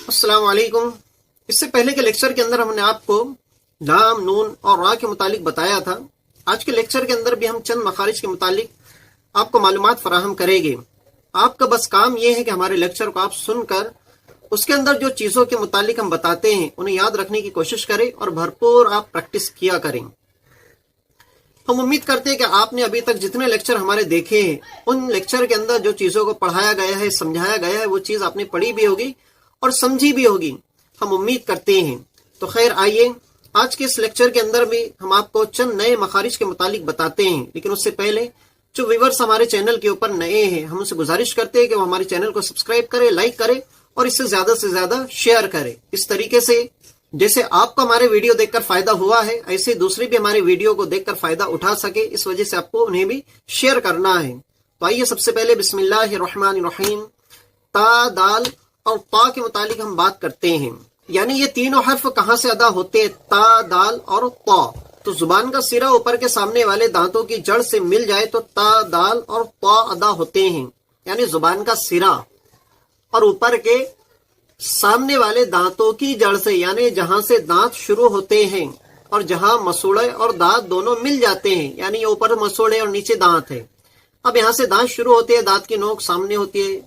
अस्सलाम वालेकुम। इससे पहले के लेक्चर के अंदर हमने आपको लाम, नून और रा के मुतालिक बताया था। आज के लेक्चर के अंदर भी हम चंद मखारिज के मुतालिक आपको मालूमात फराहम करेंगे। आपका बस काम यह है कि हमारे लेक्चर को आप सुनकर उसके अंदर जो चीज़ों के मुतालिक हम बताते हैं उन्हें याद रखने की कोशिश करें और भरपूर आप प्रैक्टिस किया करें। हम उम्मीद करते हैं कि आपने अभी तक जितने लेक्चर हमारे देखे हैं उन लेक्चर के अंदर जो चीज़ों को पढ़ाया गया है, समझाया गया है, वो चीज़ आपने पढ़ी भी होगी और समझी भी होगी, हम उम्मीद करते हैं। तो खैर, आइए आज के इस लेक्चर के अंदर भी हम आपको चंद नए मखारिज के मुतालिक बताते हैं। लेकिन उससे पहले जो व्यूअर्स हमारे चैनल के ऊपर नए हैं, हम उनसे गुजारिश करते हैं कि वो हमारे चैनल को सब्सक्राइब करें, लाइक करें और इससे ज्यादा शेयर करें। इस तरीके से जैसे आपको हमारे वीडियो देखकर फायदा हुआ है, ऐसे दूसरे भी हमारे वीडियो को देखकर फायदा उठा सके, इस वजह से आपको उन्हें भी शेयर करना है। तो आइए सबसे पहले बिस्मिल्लाहिर्रहमानिर्रहीम ता, दाल और ता के मुतालिक हम बात करते हैं। यानी ये तीनों हर्फ कहाँ से अदा होते हैं? ता, दाल और ता। तो जुबान का सिरा ऊपर के सामने वाले दांतों की जड़ से मिल जाए तो ता, दाल और ता अदा होते हैं। यानी जुबान का सिरा और ऊपर के सामने वाले दांतों की जड़ से, यानी जहां से दांत शुरू होते हैं और जहां मसूड़े और दांत दोनों मिल जाते हैं, यानी ये ऊपर मसूड़े और नीचे दांत है। अब यहाँ से दांत शुरू होते हैं, दांत की नोक सामने होती है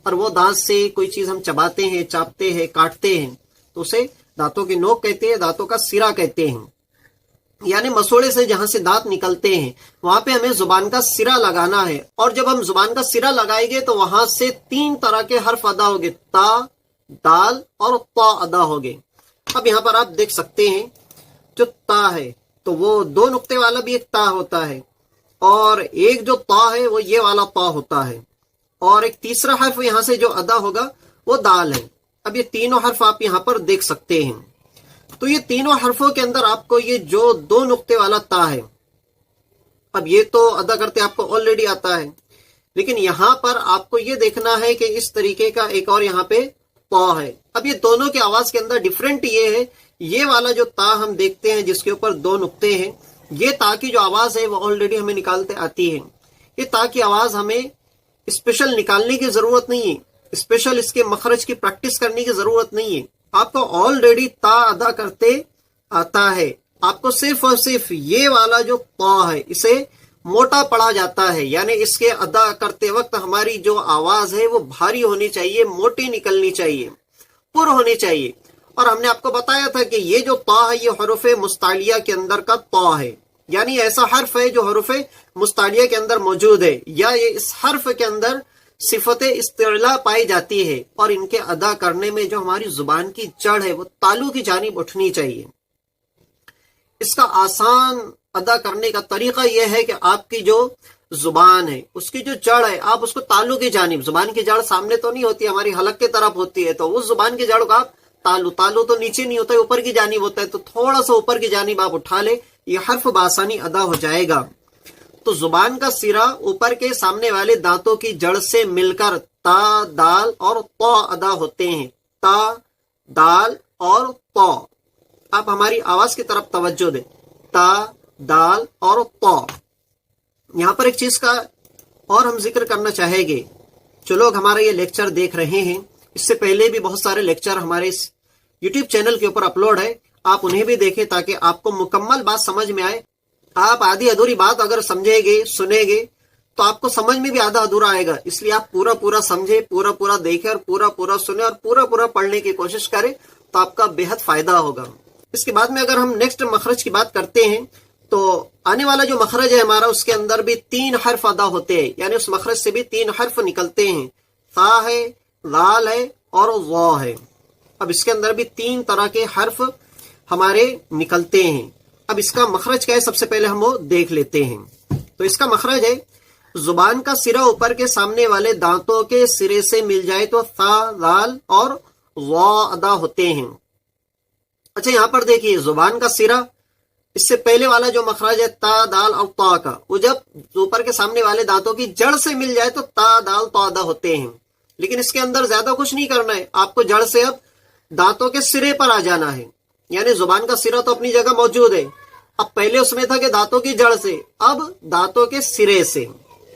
और वो दांत से कोई चीज हम चबाते हैं, चापते हैं, काटते हैं तो उसे दांतों की नोक कहते हैं, दांतों का सिरा कहते हैं। यानी मसूड़े से जहां से दांत निकलते हैं वहां पे हमें जुबान का सिरा लगाना है। और जब हम जुबान का सिरा लगाएंगे तो वहां से तीन तरह के हर्फ अदा होंगे, ता, दाल और ता अदा होंगे। अब यहाँ पर आप देख सकते हैं जो ता है तो वो दो नुक्ते वाला भी एक ता होता है और एक जो ता है वो ये वाला ता होता है और एक तीसरा हर्फ यहाँ से जो अदा होगा वो दाल है। अब ये तीनों हर्फ आप यहाँ पर देख सकते हैं। तो ये तीनों हर्फों के अंदर आपको ये जो दो नुक्ते वाला ता है, अब ये तो अदा करते आपको ऑलरेडी आता है, लेकिन यहाँ पर आपको ये देखना है कि इस तरीके का एक और यहाँ पे ता है। अब ये दोनों की आवाज के अंदर डिफरेंट ये है, ये वाला जो ता हम देखते हैं जिसके ऊपर दो नुक्ते हैं, ये ता की जो आवाज है वो ऑलरेडी हमें निकालते आती है। ये ता की आवाज हमें स्पेशल निकालने की जरूरत नहीं है, स्पेशल इसके मखरज की प्रैक्टिस करने की जरूरत नहीं है। आपको ऑलरेडी ता अदा करते आता है। आपको सिर्फ और सिर्फ ये वाला जो ता है इसे मोटा पढ़ा जाता है, यानी इसके अदा करते वक्त हमारी जो आवाज है वो भारी होनी चाहिए, मोटी निकलनी चाहिए, पुर होनी चाहिए। और हमने आपको बताया था कि ये जो ता है ये हरूफे मुस्तालिया के अंदर का ता है, यानी ऐसा हर्फ है जो हरूफे मुस्तालिया के अंदर मौजूद है, या ये इस हर्फ के अंदर सिफत इस्तिला पाई जाती है और इनके अदा करने में जो हमारी जुबान की जड़ है वो तालू की जानिब उठनी चाहिए। इसका आसान अदा करने का तरीका यह है कि आपकी जो जुबान है उसकी जो जड़ है आप उसको तालू की जानिब, जुबान की जड़ सामने तो नहीं होती, हमारी हलक की तरफ होती है, तो उस जुबान की जड़ को आप तालू तो नीचे नहीं होता है, ऊपर की जानिब होता है, तो थोड़ा सा ऊपर की जानिब आप उठा ले, ये हर्फ बासानी अदा हो जाएगा। तो जुबान का सिरा ऊपर के सामने वाले दांतों की जड़ से मिलकर ता, दाल और ता अदा होते हैं। ता, दाल और ता। आप हमारी आवाज की तरफ तवज्जो दें, ता, दाल और ता। यहाँ पर एक चीज का और हम जिक्र करना चाहेंगे। जो लोग हमारा ये लेक्चर देख रहे हैं, इससे पहले भी बहुत सारे लेक्चर हमारे इस यूट्यूब चैनल के ऊपर अपलोड है, आप उन्हें भी देखें ताकि आपको मुकम्मल बात समझ में आए। आप आधी अधूरी बात अगर समझेंगे, सुनेंगे तो आपको समझ में भी आधा अधूरा आएगा, इसलिए आप पूरा समझे, पूरा देखें और पूरा सुने और पूरा पढ़ने की कोशिश करें तो आपका बेहद फायदा होगा। इसके बाद में अगर हम नेक्स्ट मखरज की बात करते हैं तो आने वाला जो मखरज है हमारा उसके अंदर भी तीन हर्फ अदा होते हैं, यानी उस मखरज से भी तीन हर्फ निकलते हैं। ता है, लाल है और वा है। अब इसके अंदर भी तीन तरह के हर्फ हमारे निकलते हैं। अब इसका मखरज क्या है सबसे पहले हम वो देख लेते हैं। तो इसका मखरज है, जुबान का सिरा ऊपर के सामने वाले दांतों के सिरे से मिल जाए तो ता, लाल और वा अदा होते हैं। अच्छा, यहाँ पर देखिए जुबान का सिरा, इससे पहले वाला जो मखरज है ता, दाल और ता का, वो जब ऊपर के सामने वाले दांतों की जड़ से मिल जाए तो ता, दाल, ता अदा होते हैं। लेकिन इसके अंदर ज्यादा कुछ नहीं करना है, आपको जड़ से अब दांतों के सिरे पर आ जाना है। यानी जुबान का सिरा तो अपनी जगह मौजूद है, अब पहले उसमें था कि दांतों की जड़ से, अब दांतों के सिरे से,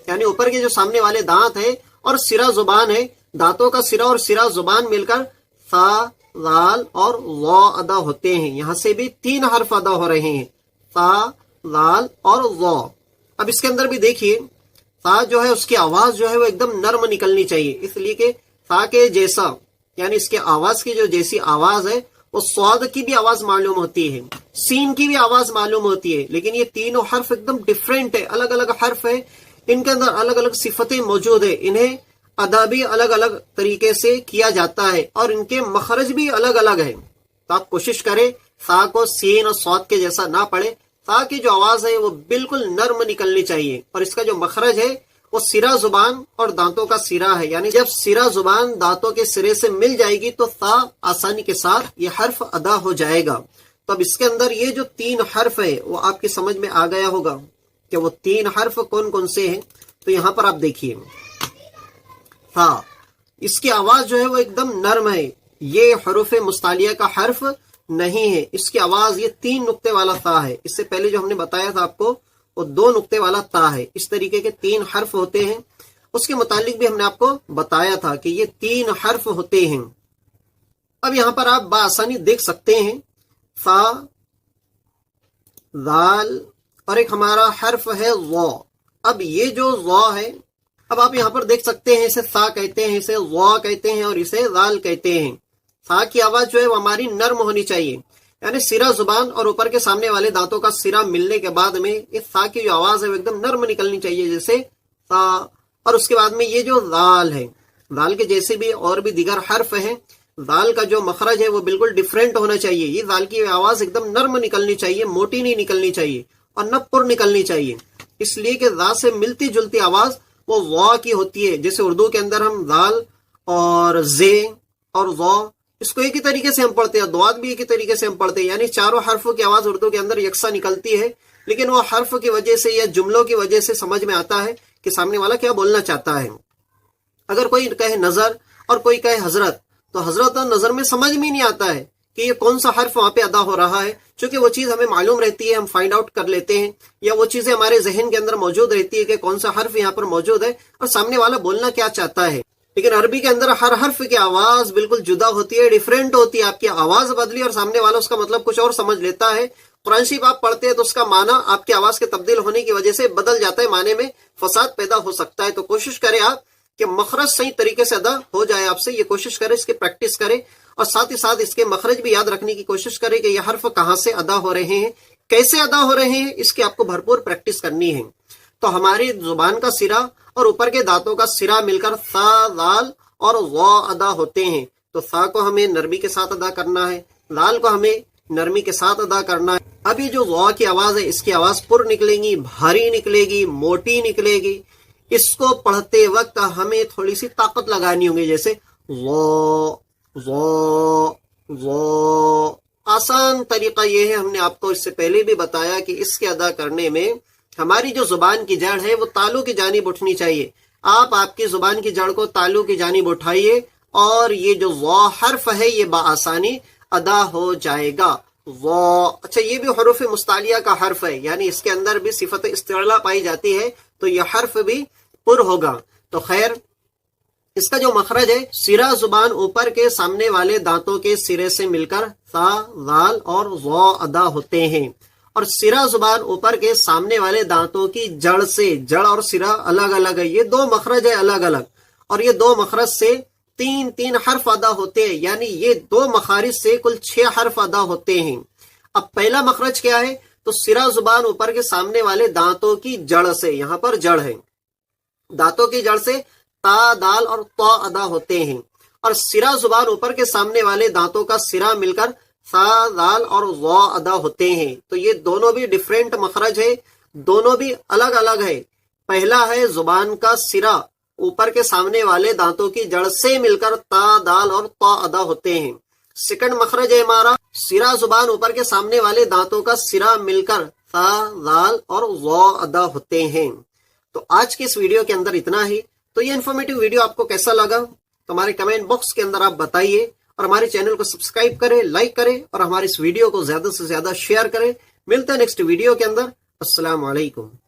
यानी ऊपर के जो सामने वाले दांत है और सिरा जुबान है, दांतों का सिरा और सिरा जुबान मिलकर सा, लाल और वा अदा होते हैं। यहाँ से भी 3 हर्फ अदा हो रहे हैं, सा, लाल और वा। अब इसके अंदर भी देखिए, सा जो है उसकी आवाज जो है वो एकदम नर्म निकलनी चाहिए, इसलिए कि सा के जैसा यानी इसके आवाज की जो जैसी आवाज है वो स्वाद की भी आवाज मालूम होती है, सीन की भी आवाज मालूम होती है। लेकिन ये तीनों हर्फ एकदम डिफरेंट है, अलग अलग हर्फ है, इनके अंदर अलग अलग सिफतें मौजूद है, इन्हें अदा भी अलग अलग तरीके से किया जाता है और इनके मखरज भी अलग अलग है। तो आप कोशिश करें सा को सीन और स्वाद के जैसा ना पढ़े। सा की जो आवाज है वो बिल्कुल नर्म निकलनी चाहिए और इसका जो मखरज है वो सिरा जुबान और दांतों का सिरा है, यानी जब सिरा जुबान दांतों के सिरे से मिल जाएगी तो सा आसानी के साथ ये हर्फ अदा हो जाएगा। तो अब इसके अंदर ये जो 3 हर्फ है वो आपकी समझ में आ गया होगा कि वो 3 हर्फ कौन कौन से हैं। तो यहाँ पर आप देखिए, सा, इसकी आवाज जो है वो एकदम नर्म है, ये हरूफ मुस्तालिया का हर्फ नहीं है, इसकी आवाज ये 3 नुक्ते वाला ता है। इससे पहले जो हमने बताया था आपको वो 2 नुक्ते वाला ता है। इस तरीके के 3 हर्फ होते हैं, उसके मुतालिक भी हमने आपको बताया था कि ये 3 हर्फ होते हैं। अब यहाँ पर आप बासानी देख सकते हैं सा, लाल और एक हमारा हर्फ है वा। अब ये जो वा है, अब आप यहाँ पर देख सकते हैं इसे सा कहते हैं, इसे वा कहते हैं और इसे लाल कहते हैं। सा की आवाज जो है वो हमारी नर्म होनी चाहिए, यानी सिरा जुबान और ऊपर के सामने वाले दांतों का सिरा मिलने के बाद में इस सा की जो आवाज है वो एकदम नर्म निकलनी चाहिए, जैसे सा। और उसके बाद में ये जो लाल है, लाल के जैसे भी और भी दीगर हर्फ हैं, लाल का जो मखरज है वो बिल्कुल डिफरेंट होना चाहिए। ये लाल की आवाज एकदम नर्म निकलनी चाहिए, मोटी नहीं निकलनी चाहिए और न पुर निकलनी चाहिए, इसलिए कि ला से मिलती जुलती आवाज वो वा की होती है। जैसे उर्दू के अंदर हम लाल और जे और वा इसको एक ही तरीके से हम पढ़ते हैं, द्वाद भी एक ही तरीके से हम पढ़ते हैं, यानी चारों हर्फों की आवाज उर्दू के अंदर यकसा निकलती है। लेकिन वो हर्फ की वजह से या जुमलों की वजह से समझ में आता है कि सामने वाला क्या बोलना चाहता है। अगर कोई कहे नजर और कोई कहे हजरत, तो हजरत और नजर में समझ में नहीं आता है कि ये कौन सा हर्फ वहां पे अदा हो रहा है। चूंकि वो चीज हमें मालूम रहती है, हम फाइंड आउट कर लेते हैं, या वो चीजें हमारे जहन के अंदर मौजूद रहती है कि कौन सा हर्फ यहाँ पर मौजूद है और सामने वाला बोलना क्या चाहता है। लेकिन अरबी के अंदर हर हर्फ की आवाज बिल्कुल जुदा होती है, डिफरेंट होती है। आपकी आवाज बदली और सामने वाला उसका मतलब कुछ और समझ लेता है। कुरान शरीफ आप पढ़ते हैं तो उसका माना आपकी आवाज के तब्दील होने की वजह से बदल जाता है, माने में फसाद पैदा हो सकता है। तो कोशिश करें आप कि मखरज सही तरीके से अदा हो जाए आपसे, ये कोशिश करें, इसकी प्रैक्टिस करें और साथ ही साथ इसके मखरज भी याद रखने की कोशिश करें कि ये हर्फ कहाँ से अदा हो रहे हैं, कैसे अदा हो रहे हैं, इसकी आपको भरपूर प्रैक्टिस करनी है। तो हमारी जुबान का सिरा और ऊपर के दांतों का सिरा मिलकर सा, लाल और वा अदा होते हैं। तो सा को हमें नरमी के साथ अदा करना है, लाल को हमें नरमी के साथ अदा करना है। अब ये जो वा की आवाज है इसकी आवाज पुर निकलेगी, भारी निकलेगी, मोटी निकलेगी। इसको पढ़ते वक्त हमें थोड़ी सी ताकत लगानी होगी, जैसे वा वा वा। आसान तरीका ये है, हमने आपको इससे पहले भी बताया कि इसके अदा करने में हमारी जो जुबान की जड़ है वो तालू की जानिब उठनी चाहिए। आप आपकी जुबान की जड़ को तालू की जानिब उठाइए और ये जो वा हर्फ है ये बाआसानी अदा हो जाएगा। वा, अच्छा ये भी हरूफ मुस्तालिया का हर्फ है, यानी इसके अंदर भी सिफत इस्तिला पाई जाती है, तो ये हर्फ भी पुर होगा। तो खैर, इसका जो मखरज है, सिरा जुबान ऊपर के सामने वाले दांतों के सिरे से मिलकर सा, लाल और वा अदा होते हैं। और सिरा जुबान ऊपर के सामने वाले दांतों की जड़ से, जड़ और सिरा अलग अलग है, ये 2 मखरज है अलग अलग, और ये 2 मखरज से 3 हर्फ अदा होते हैं, यानी ये 2 मखारिज से कुल 6 हर्फ अदा होते हैं। अब पहला मखरज क्या है, तो सिरा जुबान ऊपर के सामने वाले दांतों की जड़ से, यहाँ पर जड़ है, दांतों की जड़ से ता, दाल और ता अदा होते हैं। और सिरा जुबान ऊपर के सामने वाले दांतों का सिरा मिलकर सा, दाल और वा अदा होते हैं। तो ये दोनों भी डिफरेंट मखरज है, दोनों भी अलग अलग है। पहला है जुबान का सिरा ऊपर के सामने वाले दांतों की जड़ से मिलकर ता, दाल और ता अदा होते हैं। सेकंड मखरज है हमारा, सिरा जुबान ऊपर के सामने वाले दांतों का सिरा मिलकर ता, दाल और वा अदा होते हैं। तो आज की इस वीडियो के अंदर इतना ही। तो ये इन्फॉर्मेटिव वीडियो आपको कैसा लगा तो हमारे कमेंट बॉक्स के अंदर आप बताइए, और हमारे चैनल को सब्सक्राइब करें, लाइक करें और हमारे इस वीडियो को ज्यादा से ज्यादा शेयर करें। मिलते हैं नेक्स्ट वीडियो के अंदर। अस्सलाम वालेकुम।